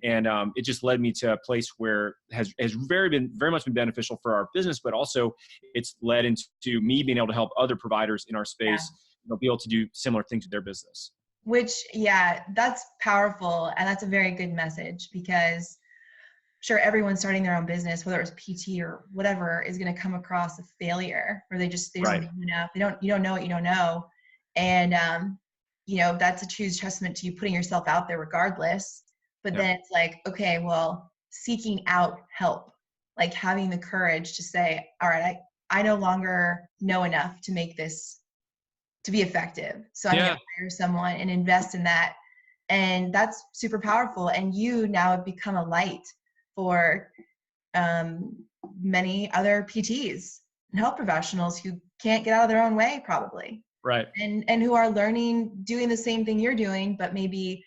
it just led me to a place where has very much been beneficial for our business, but also it's led into me being able to help other providers in our space, be able to do similar things with their business. Which, that's powerful. And that's a very good message, because sure, everyone starting their own business, whether it's PT or whatever, is going to come across a failure where they don't know enough. You don't know what you don't know. And, that's a true testament to you putting yourself out there regardless. But then it's like, okay, well, seeking out help, like having the courage to say, all right, I no longer know enough to make this to be effective. So I'm going to hire someone and invest in that. And that's super powerful. And you now have become a light for many other PTs and health professionals who can't get out of their own way, probably. Right. And who are doing the same thing you're doing, but maybe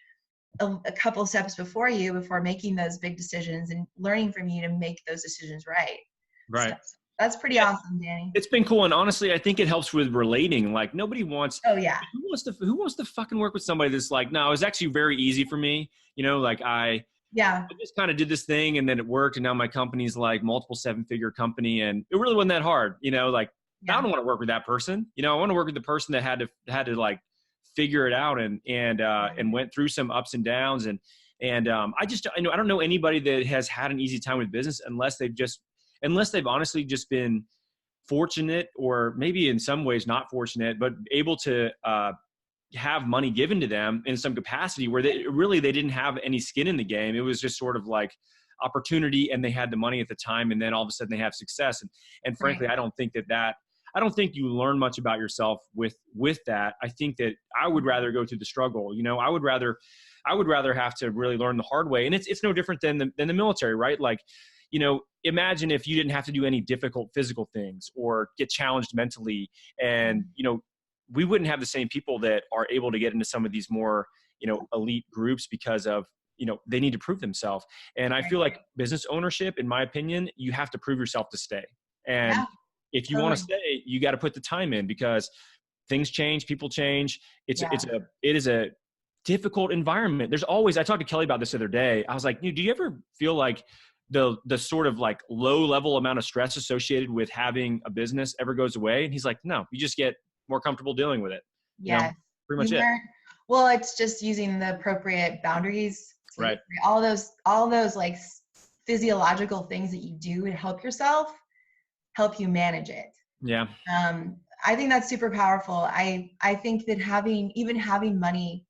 a couple steps before you, before making those big decisions, and learning from you to make those decisions right. Right. So that's pretty awesome, Danny. It's been cool. And honestly, I think it helps with relating. Like, nobody wants, who wants to fucking work with somebody that's like, no, it was actually very easy for me. I just kind of did this thing and then it worked. And now my company's like multiple 7-figure company. And it really wasn't that hard, I don't want to work with that person. I want to work with the person that had to like figure it out and went through some ups and downs. And I don't know anybody that has had an easy time with business unless they've honestly just been fortunate, or maybe in some ways not fortunate, but able to, have money given to them in some capacity where they didn't have any skin in the game. It was just sort of like opportunity, and they had the money at the time, and then all of a sudden they have success. And frankly, I don't think you learn much about yourself with that. I think that I would rather go through the struggle. I would rather have to really learn the hard way. And it's no different than the military, right? Like, imagine if you didn't have to do any difficult physical things or get challenged mentally, and, we wouldn't have the same people that are able to get into some of these more, elite groups because of, they need to prove themselves. And I feel like business ownership, in my opinion, you have to prove yourself to stay. And if you want to stay, you got to put the time in, because things change, people change. It is a difficult environment. There's always, I talked to Kelly about this the other day. I was like, do you ever feel like the sort of like low level amount of stress associated with having a business ever goes away? And he's like, no, you just get more comfortable dealing with it. Pretty much it. Well, it's just using the appropriate boundaries. Right. All those like physiological things that you do to help yourself, help you manage it. Yeah. I think that's super powerful. I think that having money,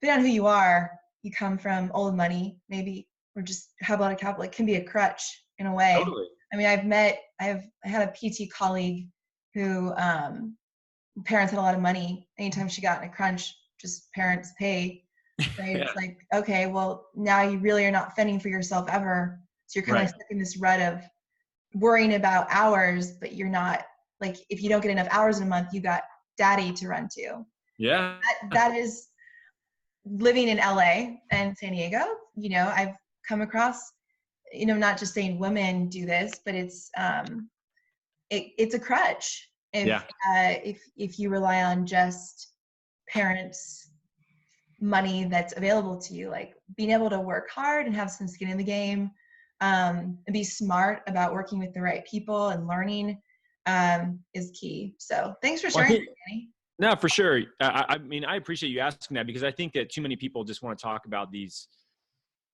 depending on who you are, you come from old money, maybe, or just have a lot of capital, it can be a crutch in a way. Totally. I mean, I had a PT colleague who, parents had a lot of money. Anytime she got in a crunch, just parents pay. Right? It's like, okay, well, now you really are not fending for yourself ever. So you're kind of stuck in this rut of worrying about hours, but you're not, like, if you don't get enough hours in a month, you got daddy to run to. Yeah. That is living in LA and San Diego. I've come across, not just saying women do this, but it's a crutch. If you rely on just parents' money that's available to you, like being able to work hard and have some skin in the game, and be smart about working with the right people and learning, is key. So thanks for sharing, Danny. No, for sure. I mean, I appreciate you asking that, because I think that too many people just want to talk about these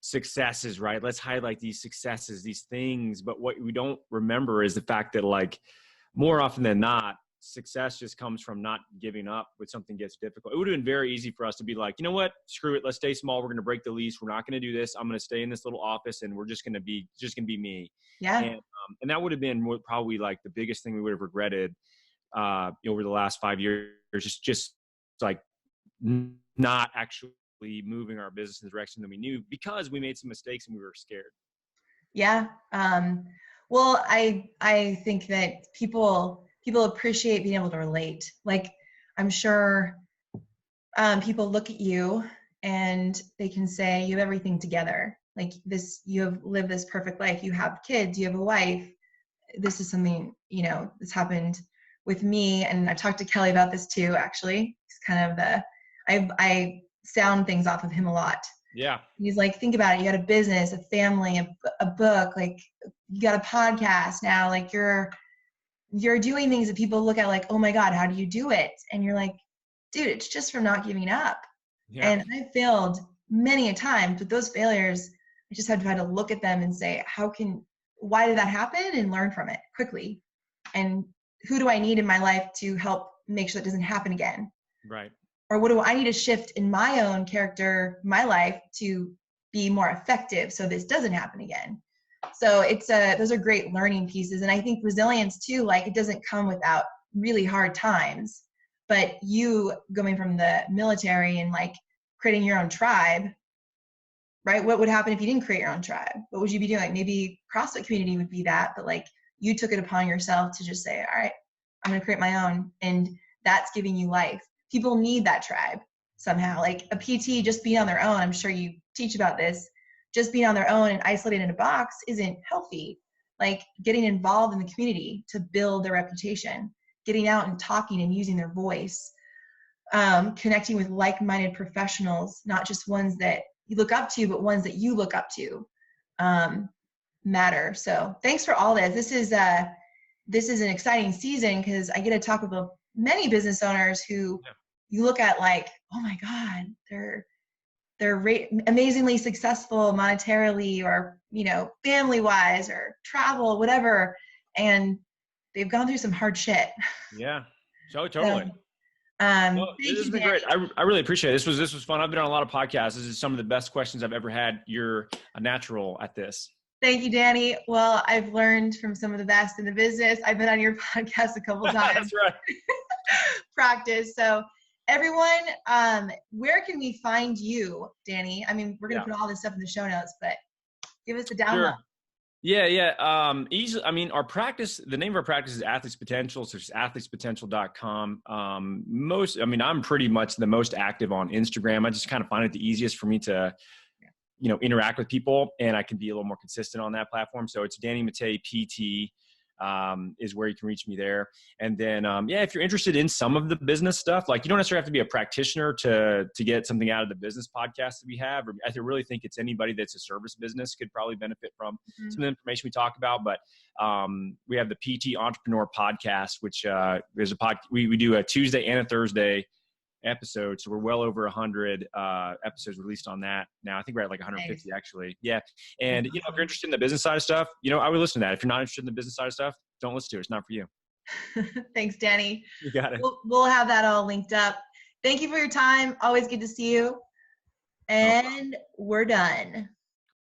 successes, right? Let's highlight these successes, these things. But what we don't remember is the fact that, like, more often than not, success just comes from not giving up when something gets difficult. It would have been very easy for us to be like, you know what, screw it. Let's stay small. We're going to break the lease. We're not going to do this. I'm going to stay in this little office and we're just going to be me. Yeah. And that would have been probably like the biggest thing we would have regretted, over the last 5 years, just like not actually moving our business in the direction that we knew because we made some mistakes and we were scared. Yeah. Well, I think that people appreciate being able to relate. Like, I'm sure people look at you and they can say you have everything together. Like this, you have lived this perfect life. You have kids, you have a wife. This is something, this happened with me. And I've talked to Kelly about this too, actually. It's kind of I sound things off of him a lot. Yeah. He's like, think about it. You got a business, a family, a book, like you got a podcast now, like you're doing things that people look at like, oh my God, how do you do it? And you're like, dude, it's just from not giving up. Yeah. And I failed many a time, but those failures, I just had to try to look at them and say, why did that happen? And learn from it quickly. And who do I need in my life to help make sure that doesn't happen again? Right. Or what do I need to shift in my own character, my life, to be more effective so this doesn't happen again? So those are great learning pieces. And I think resilience too, like it doesn't come without really hard times, but you going from the military and like creating your own tribe, right? What would happen if you didn't create your own tribe? What would you be doing? Maybe CrossFit community would be that, but like you took it upon yourself to just say, all right, I'm going to create my own. And that's giving you life. People need that tribe somehow. Like a PT just being on their own, I'm sure you teach about this, just being on their own and isolated in a box isn't healthy. Like getting involved in the community to build their reputation, getting out and talking and using their voice, connecting with like-minded professionals, not just ones that you look up to, but ones that you look up to, matter. So thanks for all this. This is an exciting season because I get to talk with many business owners who you look at like, oh my God, they're amazingly successful monetarily or, family-wise or travel, whatever. And they've gone through some hard shit. Yeah, so totally. This has been great. I really appreciate it. This was fun. I've been on a lot of podcasts. This is some of the best questions I've ever had. You're a natural at this. Thank you, Danny. Well, I've learned from some of the best in the business. I've been on your podcast a couple times. That's right. Practice. So everyone, where can we find you, Danny? I mean, we're going to put all this stuff in the show notes, but give us a download. Sure. Yeah. Easily. I mean, our practice, the name of our practice is Athletes Potential. So it's athletespotential.com. I'm pretty much the most active on Instagram. I just kind of find it the easiest for me to, interact with people, and I can be a little more consistent on that platform. So it's Danny Matta PT, is where you can reach me there. And then, if you're interested in some of the business stuff, like you don't necessarily have to be a practitioner to get something out of the business podcast that we have. Or I really think it's anybody that's a service business could probably benefit from some of the information we talk about. But we have the PT Entrepreneur Podcast, which is we do a Tuesday and a Thursday episode. So we're well over 100 episodes released on that now. I think we're at like 150 actually. Yeah. And if you're interested in the business side of stuff, I would listen to that. If you're not interested in the business side of stuff, don't listen to it. It's not for you. Thanks, Danny. You got it. We'll have that all linked up. Thank you for your time. Always good to see you. And we're done.